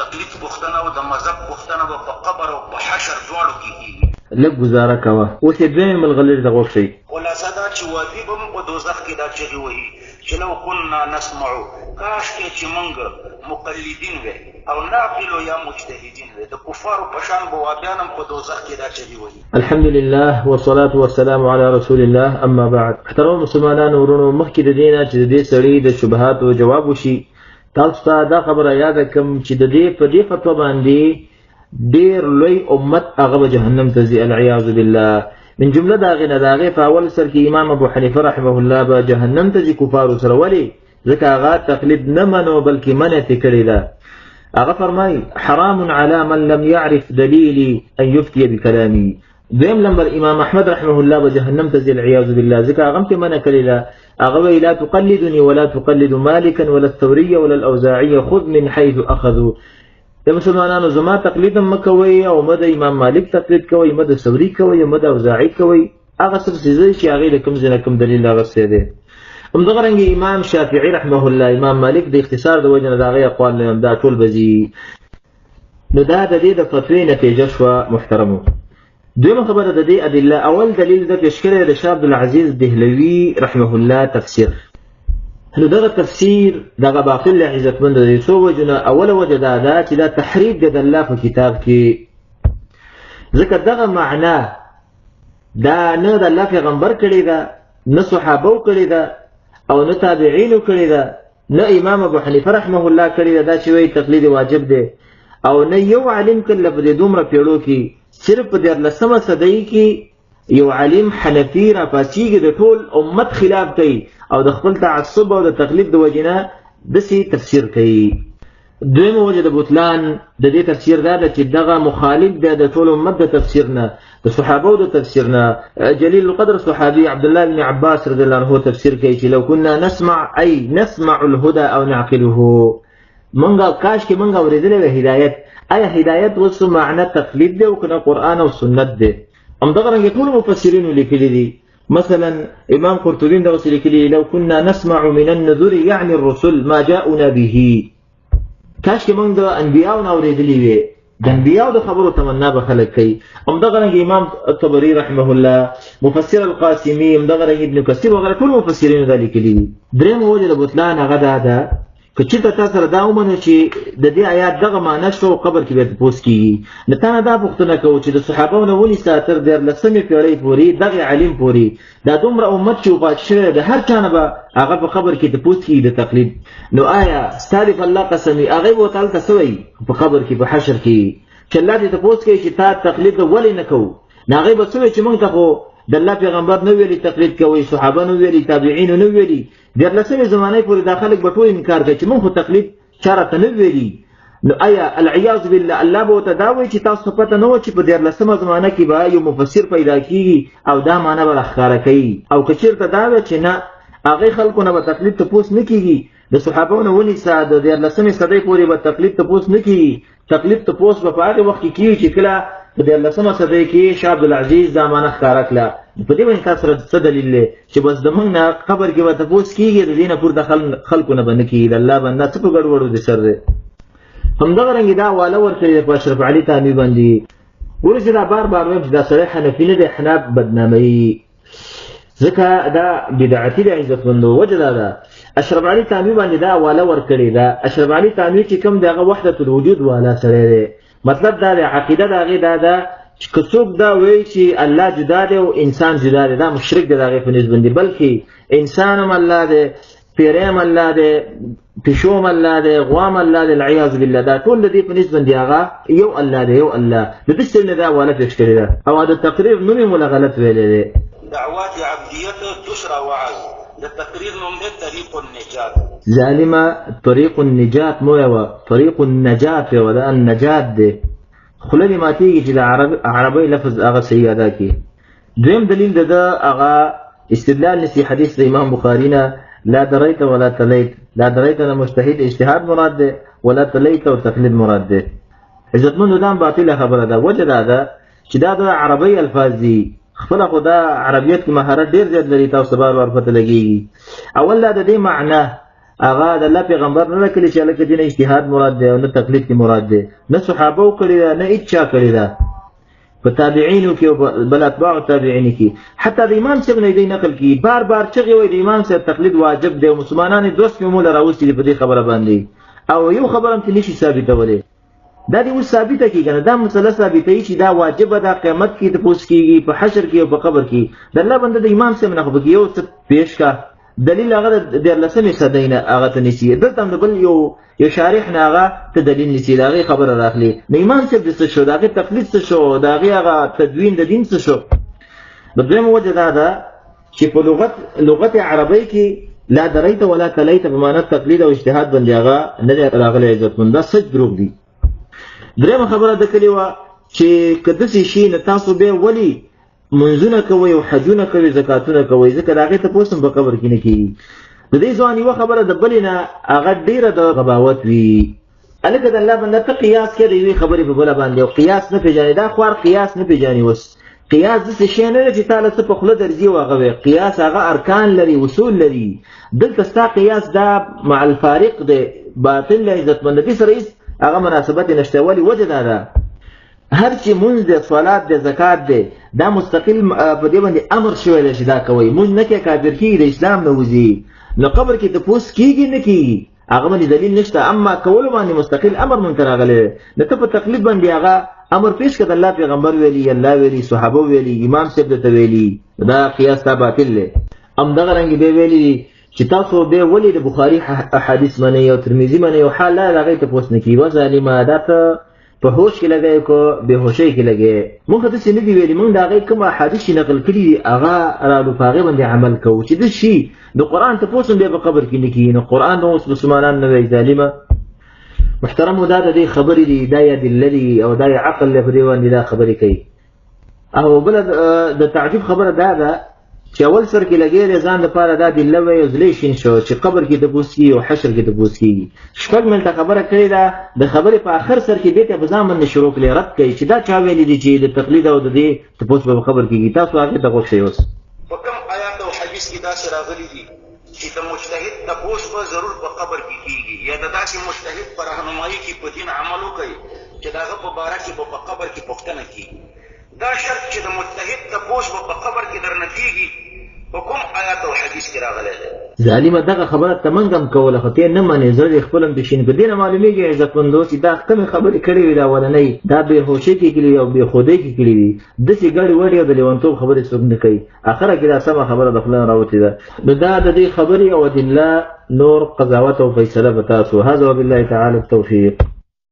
تقلید پوښتنه او د مذهب پوښتنه به په قبر او په حشر دواړو کې کېږي. لږ ګزاره کوه. اوس یې دویمې ملغلرې ته غوږ شئ. خلاصه دا چې وادي به هم په دوزخ کې دا چغې وهي چې لو كنا نسمعو، کاشکې چې موږ مقلدین وی او ناقلو یا مجتهدین وی، د کفارو په شان به وادیان هم په دوزخ کې دا چغې وهي. الحمدلله والصلاة والسلام على رسول الله. اما بعد، محترم مسلمانانو ورونو، مخکې د دې نه چې د دې سړي د شبهاتو جواب وشي، تاسو ته دا خبره یاده کړم چې د دې په دې فتوا باندې ډېر لوی امت هغه به جهنم ته ځي، العیاذ بالله. من جمله د هغې نه د هغې په اول سر کې امام ابو حنیفه رحمه الله به جهنم ته ځي کفارو سره. ولې؟ ځکه هغه تقلید نه منو بلکې منع یې کړې ده. هغه فرمایي حرام علی من لم يعرف دلیلي ان یفتي بکلامي. دویم نمبر امام احمد رحمه الله به جهنم ته ځي، العیاذ بالله، ځکه هغه هم پرې منع کړې ده. هغه وایي لا تقلدني ولا تقلد مالکا ولا الثوري ولا الاوزاعي خذ من حيث اخذوا. د مسلمانانو زما تقلید هم مه کوئ او مه د امام مالک تقلید کوئ، مه د ثوري کوئ، مه د اوزاعي کوئ. هغه څه څیزونه چې هغې د کوم ځای نه کوم دلیل اخیستی دی. همدغه رنګې امام شافعي رحمه الله، امام مالک د اختصار د وجې نه د هغې اقوال دا ټول به ځي. نو دا د دې د فتوې نتیجه شوه محترمو. دویمه خبره د دې ادله، اول دلیل د پیش کړی د شاه عبدالعزیز دهلوي رحمه الله تفسیر. نو دغه تفسیر دغه باطل عزتمند دی. څو وجونه، اوله وجه دا ده چې دا تحریف دی د الله په کتاب کې، ځکه دغه معنا دا نه د الله پیغمبر کړې ده، نه صحابو کړې ده، او نه تابعینو کړې ده، نه امام ابو حنیفه رحمه الله کړې ده، دا چې وایي تقلید واجب دی، او نه یو عالم کله په دې دومره پیړو کې، صرف په 14مه صدۍ کې یو عالم حنفي راپاڅېږي د ټول امت خلاف کوي او د خپل تعصب او د تقلید د وجې نه داسې تفسیر کوي. دویمه وجه د بطلان د دې تفسیر دا ده چې دغه مخالف دی د ټول امت د تفسیر نه، د صحابو د تفسیر نه. جلیل القدر صحابي عبدالله بن عباس رضی الله عنه تفسیر کوي چې لو كنا نسمع ای نسمع الهدى او نعقله، منګه کاش کې منګه اورېدلی وی هدایت. آیا هدایت اوس معنی تقلید دی او که نه قرآن او سنت دی؟ همدغه رنګې ټولو مفسرینو لیکلي دي. مثلا امام قرطبي دغسې لیکلي لو كنا نسمع من النذر يعني الرسل ما جاءنا به. کاش کې موږ د انبیاو نه اورېدلي وی، د انبیاو د خبرو تمنا به خلک کوي. همدغه رنګې امام الطبري رحمه الله، مفسر القاسمي، همدغه رنګې ابن کثیر وغیره ټول مفسرینو دا لیکلي دي. درېیمه وجه د بطلان هغه دا ده که چېرته تا سره دا ومنو چې د دې آیات دغه معنی شو قبر کې به تپوس کېږي، نو تا نه دا پوښتنه کوو چې د صحابو نه ونیسه تر 14مې پېړۍ پورې دغې عالم پورې دا دومره امت چې وفات شوی د هر چا نه به هغه په قبر کې تپوس کېږي د تقلید. نو آیا ستا دې په الله قسمي هغې به ورته هلته څه وایي په قبر کې په حشر کې چې الله دې تپوس کوي چې تا تقلید ولې نه کوو؟ نو هغې به څه وایي چې موږ ته خو د الله پیغمبر نه ویلي تقلید کوئ، صحابه نه ویلي، تابعینو نه ویلي، 14مې زمانې پورې دا خلک به ټول انکار کوي چې موږ خو تقلید چا راته نه ویلي. نو آیا العیاذ بالله الله به ورته دا وایي چې تاسو پته نه وه چې په 14مه زمانه کې به یو مفسر پیدا کېږي او دا معنی به راښکاره کوي؟ او که چېرته دا وی چې نه هغې خلکو نه به تقلید تپوس نه کېږي، د صحابو نه ونیسه د 14مې صدۍ پورې به تقلید تپوس نه کېږي، تقلید تپوس به په هغې وخت کې کېږي چې کله په 14مه صدۍ کې شاه عبدالعزیز دا معنی ښکاره کړه. په دې باندې تاسو سره څه دلیل دی چې بس د موږ نه قبر کې به تپوس کېږي، د دې نه پورته خلکو نه به نه کېږي؟ د الله بنده څه په ګډوډو دې سر دی. همدغه رنګې دا حواله ورکړې ده په اشرف علي تامي باندې. ګوره چې دا بار بار وایم چې دا سړی حنفي نه دی، حناف بدناموي، ځکه دا بدعتي دی عزتمندو. وجه دا ده اشرف علي تامي باندې دا حواله ورکړې ده. اشرف علي تامي چې کوم دی هغه وحدت الوجود والا سړی دی. مطلب دا دی عقیده د هغې دا ده چې که څوک دا وایي چې الله جدا دی او انسان جدا دی، دا مشرک دی د هغې په نسبت باندې، بلکې انسان هم الله دی، پیری هم الله دی، پیشو هم الله دی، غوا هم الله دی، العیاذ بالله. دا ټول د دې په نسبت باندې هغه یو الله دی، یو الله. د دې سړي نه دا حواله پېښ کړې ده او د تقریر نوم یې مولا غلط ویلی دی. دعوات عبدیت تشرع وعظ، د تقریر نوم دی طریق النجات. ظالمه طریق النجات مو یوه، طریق النجات یوه، دا النجات دی. خوله دې ماتېږي چې د عربۍ لفظ هغه صحیح ادا کړي. دویم دلیل د ده هغه استدلال نسی حدیث د امام بخاري نه لا دریت ولا تلیت. لا دریت نه مجتهد اجتهاد مراد دی، ولا تلیت او تقلید مراد دی. عزتمندو دا هم باطله خبره ده. وجه دا ده چې دا د عربۍ الفاظ دي، خپله خو دا عربیت کې مهارت ډېر زیات لري، تاسو بار بار پته لګېږي. اول دا د دې معنا هغه د الله پیغمبر نه کړی چې لکه دین اجتهاد مراد دی او نه تقلید کې مراد دی، نه صحابه کړی نه اچا کړی دا په تابعینو کې او بل اتباع تابعین کې. حتی د امام صاحب نه دی نقل کی بار بار چغي وای د امام صاحب تقلید واجب دی او مسلمانانو دوست مولا راوستي په دې خبره باندې، او یو خبره هم نشي ثابتولې دا دی اوس ثابته کیږي دا مسله ثابته چې دا واجب ده قیامت کې ته پوس کیږي په حشر کې او په قبر کې. د الله بنده د امام صاحب نه خو یو څه پیش کا دلیل هغه د لسمه صدینه هغه ته نسی دلته هم بل یو شارح نه هغه ته دلیل نسی دا خبره راخلی د امام صاحب د څه شو دا تقلید څه شو دا هغه تدوین د دین څه شو. د دویم وجه دا ده چې په لغت عربی کې لا دریت ولا تلیت په معنی تقلید او اجتهاد باندې هغه نه راغلی عزتمن دا سچ دروغ دی. درېمه خبره د کلی وا چې کده شي نه تاسو به ولی منځونه کوي او حجونه کوي زکاتونه کوي ځکه دا غي ته پوسم په قبر کې نه کیږي. د دې ځواني و خبره د بلینا هغه ډیره د غباوت وی الکه د الله بنده ته قیاس کوي وی خبره په بل باندې او قیاس نه پیژني دا خوار قیاس نه پیژني وس قیاس د څه شي نه چې تعالی څه په خله درځي واغوي قیاس هغه ارکان لري اصول لري دلته ستا قیاس دا مع الفارق د باطل له عزت مندي سره هغه مناسبت نشته ولی وجه دا هر چې مونږ د صلات د زکات دی دا مستقل په دې باندې امر شوی دی چې دا کوي مونږ نه کې کافر کیږي د اسلام نه وځي نو قبر کې ته پوس کیږي نه کیږي هغه باندې دلیل نشته اما کول باندې مستقل امر مونږ راغلی نه ته په تقلید باندې هغه امر پیش کړه الله پیغمبر ویلي الله ویلي صحابه ویلي امام صاحب ته ویلي دا قیاس تا باطل دی. ام دغه رنګ به ویلي چې تاسو به ولې د بخاری احادیث منئ او ترمذی منئ او حال لا هغه ته پوس نه کیږي ظالما دا ته په هوش کې لګای کو به هوشي کې لګای موږ د سینې دی ویلي موږ دا غي کوم حدیث نقل کړي هغه را لو پاغه باندې عمل کوو چې د شی د قران ته پوسم به په قبر کې نه کینو قران نو مسلمانان نه وي ظالما. محترم دا د دې خبرې دی دا ید الذي او دا عقل له دی باندې دا خبرې کوي او بل د تعجب خبره دا چې اول سر کې لګي ځان لپاره دا د لوي ایزولیشن شو چې قبر کې د بوسکی او حشر کې د بوسکی شپږ منټه خبره کړې ده د خبرې په اخر سر کې به ته بزامن شروع کړي رد کوي چې دا چا ویلي دي چې د تقلید او د دې تاسو په خبر کې تاسو هغه ته غوښتئ اوس په کوم آیات او حدیث کې دا سره غلي دي چې د مجتهد تاسو په ضرور په قبر کې کیږي یا د داسې مجتهد پر راهنمایي کې په دین عمل وکړي چې داغه په باره کې په قبر کې پوښتنه کیږي دا شرط چې د مجتهد تاسو په قبر کې درنه کیږي حکم آیات او حدیث کې راغلی دی. ظالمه دغه خبره تمنګم کوله خو ته نه منې زړه خپلم د شین په دینه معلومیږي عزتمندو چې دا کوم خبرې کړې وي دا ولنۍ دا به هوشي کې کړي او به خوده کې کړي وي د څه ګړې وړي د لیونتوب خبرې څوک نه کوي اخره کې دا سمه خبره د خپل راوتی ده نو دا د دې خبرې او د الله نور قضاوت او فیصله به تاسو هذا وبالله تعالی التوفیق.